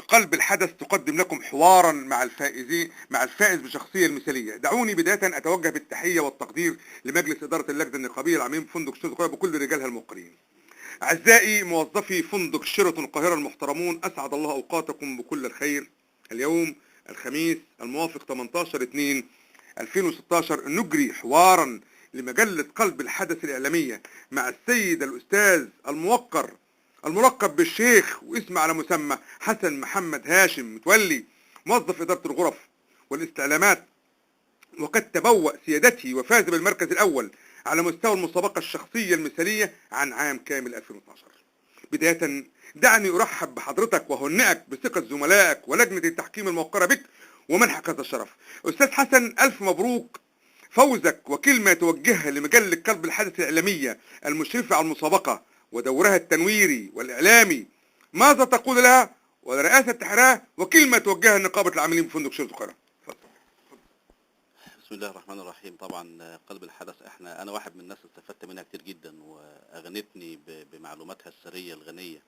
قلب الحدث تقدم لكم حوارا مع الفائز بشخصية المثالية. دعوني بداية أتوجه بالتحية والتقدير لمجلس إدارة اللجنة النقابية العاملين بفندق شيراتون القاهرة بكل رجالها الموقرين. أعزائي موظفي فندق شيراتون القاهرة المحترمون، أسعد الله أوقاتكم بكل الخير. اليوم الخميس الموافق 18/2/2016 نجري حوارا لمجلة قلب الحدث الإعلامية مع السيد الأستاذ الملقب بالشيخ واسم على مسمى حسن محمد هاشم متولي، موظف إدارة الغرف والاستعلامات، وقد تبوأ سيادته وفاز بالمركز الأول على مستوى المسابقة الشخصية المثالية عن عام كامل 2012. بداية دعني أرحب بحضرتك وهنئك بثقة زملائك ولجنة التحكيم الموقرة بك ومنحك هذا الشرف. أستاذ حسن، ألف مبروك فوزك، وكلمة توجهها لمجلة قلب الحدث الإعلامية المشرفة على المسابقة ودورها التنويري والإعلامي، ماذا تقول لها ولرئاسة تحريرها، وكلمة توجهها لنقابة العاملين بفندق شيراتون القاهرة؟ بسم الله الرحمن الرحيم. طبعا قلب الحدث انا واحد من الناس استفدت منها كتير جدا، واغنتني بمعلوماتها السرية الغنية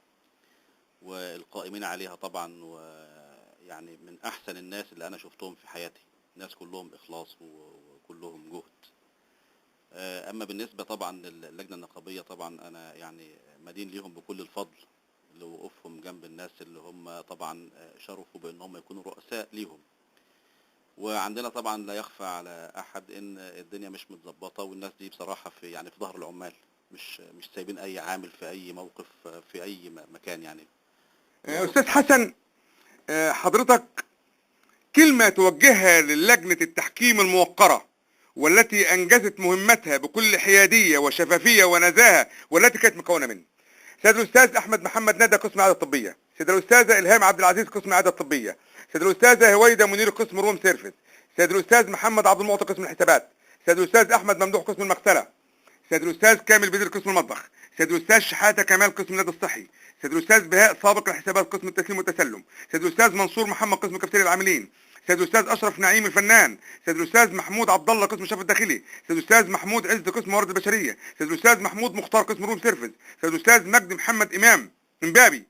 والقائمين عليها طبعا، ويعني من احسن الناس اللي انا شفتهم في حياتي، ناس كلهم اخلاص وكلهم جهد. اما بالنسبة طبعا للجنة النقابية، طبعا انا يعني مدين ليهم بكل الفضل لوقوفهم جنب الناس اللي هم طبعا شرفوا بان هم يكونوا رؤساء ليهم. وعندنا طبعا لا يخفى على احد ان الدنيا مش متظبطه، والناس دي بصراحه في ظهر العمال، مش سايبين اي عامل في اي موقف في اي مكان يعني. أستاذ حسن، حضرتك كلمة توجهها للجنة التحكيم الموقرة والتي أنجزت مهمتها بكل حيادية وشفافية ونزاهة، والتي كانت مكونة من سيد الأستاذ أحمد محمد ندى قسم الإعادة الطبية، سيد الأستاذة إلهام عبد العزيز قسم الإعادة الطبية، سيد الأستاذة هويدة منير قسم روم سيرفيس، سيد الأستاذ محمد عبد المعطي قسم الحسابات، سيد الأستاذ أحمد ممدوح قسم المغسلة، سيد الأستاذ كامل بدر قسم المطبخ، سيد الأستاذ شحاتة كمال قسم النادي الصحي، سيد الأستاذ بهاء سابق الحسابات قسم التسليم والتسلم، سيد الأستاذ منصور محمد قسم كافتيريا العاملين، سيد الأستاذ أشرف نعيم الفنان، سيد الأستاذ محمود عبد الله قسم الشفط الداخلي، سيد الأستاذ محمود عز قسم موارد البشرية، سيد الأستاذ محمود مختار قسم روم سيرفيس، سيد الأستاذ مجدي محمد إمام امبابي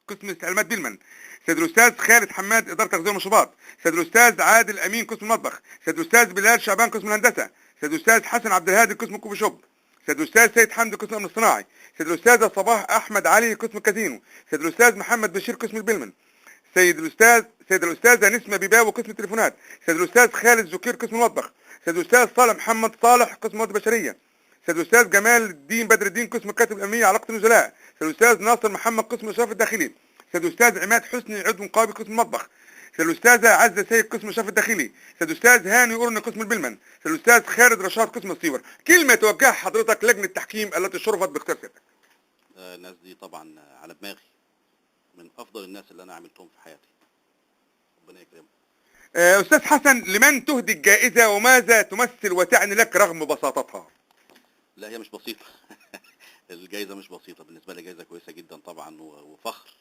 قسم استعلامات بيلمن، سيد الأستاذ خالد حماد إدارة تغذية المشروبات، سيد الأستاذ عادل أمين قسم المطبخ، سيد الأستاذ بلال شعبان قسم الهندسة، سيد الأستاذ حسن عبد الهادي قسم الكوفي شوب، سيد الأستاذ سيد حمدي قسم الأمن الصناعي، سيد الأستاذة صباح أحمد علي قسم الكازينو، سيد الأستاذ محمد بشير قسم البيلمن، سيد الأستاذة نسمة بيباوي قسم التليفونات، سيد الأستاذ خالد زكير قسم المطبخ، سيد الأستاذ صالح محمد صالح قسم الموارد البشرية، سيد الأستاذ جمال الدين بدر الدين قسم الكاتب الأمنية علاقة النزلاء، سيد الأستاذ ناصر محمد قسم الإشراف الداخلي، سيد الأستاذ عماد حسني عضو نقابي قسم المطبخ، سيد الأستاذة عزة سيد قسم الإشراف الداخلي، سيد الأستاذ هاني قرن قسم البلمن، سيد الأستاذ خالد رشاد قسم السيور. كلمة توجهها حضرتك لجنة التحكيم التي شرفت باختيار سيادتك. الناس دي طبعا على دماغي، من افضل الناس اللي انا عملتهم في حياتي، ربنا يكرمهم. أستاذ حسن، لمن تهدي الجائزة وماذا تمثل وتعني لك رغم بساطتها؟ لا، هي مش بسيطه. الجائزه مش بسيطه بالنسبه لي، جائزه كويسه جدا طبعا، وفخر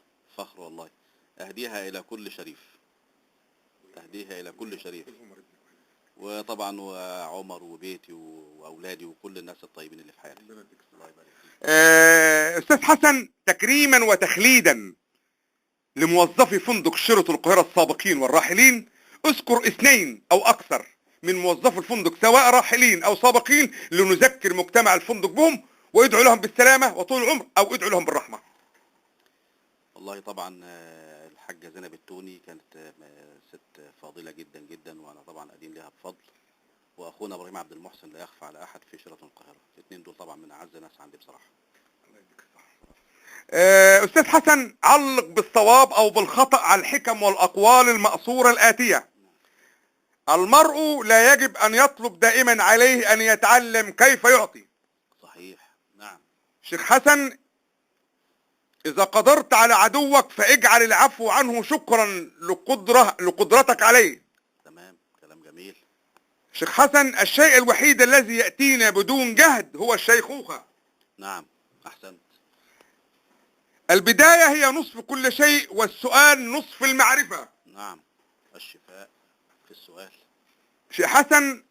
والله. اهديها الى كل شريف، اهديها الى كل شريف، وطبعا وعمر وبيتي واولادي وكل الناس الطيبين اللي في حياتي. الله يبارك فيك. أستاذ حسن، تكريما وتخليدا لموظفي فندق شيراتون القاهرة السابقين والراحلين، اذكر 2 أو أكثر من موظفي الفندق سواء راحلين أو سابقين لنذكر مجتمع الفندق بهم وادعو لهم بالسلامة وطول العمر، أو ادعو لهم بالرحمة. والله طبعا الحاجة زينب التوني كانت ست فاضلة جدا جدا، وانا طبعا ادين لها بفضل، واخونا ابراهيم عبد المحسن لا يخفى على احد في شيراتون القاهرة. الاثنين دول طبعا من اعز ناس عندي بصراحة. أستاذ حسن، علق بالصواب أو بالخطأ على الحكم والأقوال المأثورة الآتية. المرء لا يجب أن يطلب دائما عليه أن يتعلم كيف يعطي. صحيح، نعم. شيخ حسن، إذا قدرت على عدوك فاجعل العفو عنه شكرا لقدرتك عليه. تمام، كلام جميل. شيخ حسن، الشيء الوحيد الذي يأتينا بدون جهد هو الشيخوخة. نعم، أحسنت. البداية هي نصف كل شيء، والسؤال نصف المعرفة. نعم، الشفاء في السؤال. شيخ حسن،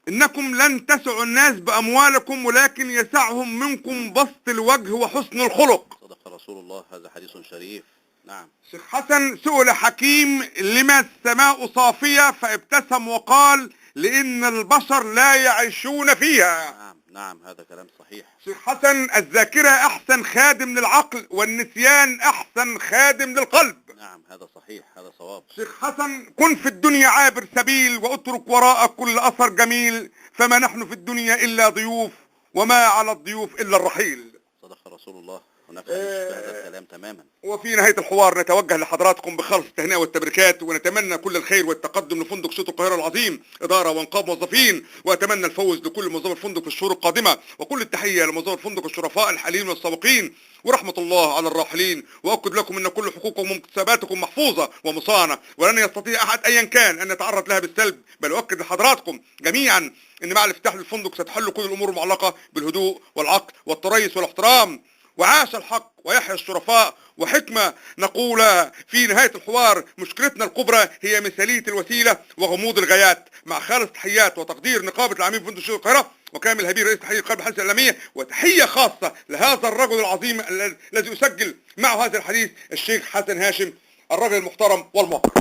إنكم لن تسعوا الناس بأموالكم، ولكن يسعهم منكم بسط الوجه وحسن الخلق. صدق رسول الله، هذا حديث شريف. نعم. شيخ حسن، سئل حكيم لما السماء صافية فابتسم وقال لأن البشر لا يعيشون فيها. نعم نعم، هذا كلام صحيح. شيخ حسن، الذاكرة أحسن خادم للعقل، والنسيان أحسن خادم للقلب. نعم، هذا صحيح، هذا صواب. شيخ حسن، كن في الدنيا عابر سبيل، واترك وراءك كل أثر جميل، فما نحن في الدنيا إلا ضيوف، وما على الضيوف إلا الرحيل. صدق رسول الله، هناك هذا الكلام تماما. وفي نهاية الحوار نتوجه لحضراتكم بخالص التهنئة والتبريكات، ونتمنى كل الخير والتقدم لفندق شاطئ القاهرة العظيم إدارة وإنقاذ موظفين، وأتمنى الفوز لكل موظف الفندق في الشهور القادمة، وكل التحية لموظف الفندق الشرفاء الحاليين والسابقين، ورحمة الله على الراحلين. وأؤكد لكم أن كل حقوقكم ومكتسباتكم محفوظة ومصانة، ولن يستطيع أحد أيا كان أن يتعرض لها بالسلب، بل أؤكد لحضراتكم جميعا أن مع الافتتاح للفندق ستحل كل الأمور المعلقة بالهدوء والعقل والتريث والاحترام. وعاش الحق ويحيى الشرفاء. وحكمة نقولها في نهاية الحوار: مشكلتنا الكبرى هي مثالية الوسيلة وغموض الغايات. مع خالص تحيات وتقدير نقابة العاملين في فندق شاطئ القاهرة، وكامل هبير رئيس تحرير قلب الحديث الإعلامية، وتحية خاصة لهذا الرجل العظيم الذي يسجل معه هذا الحديث، الشيخ حسن هاشم، الرجل المحترم والموقر.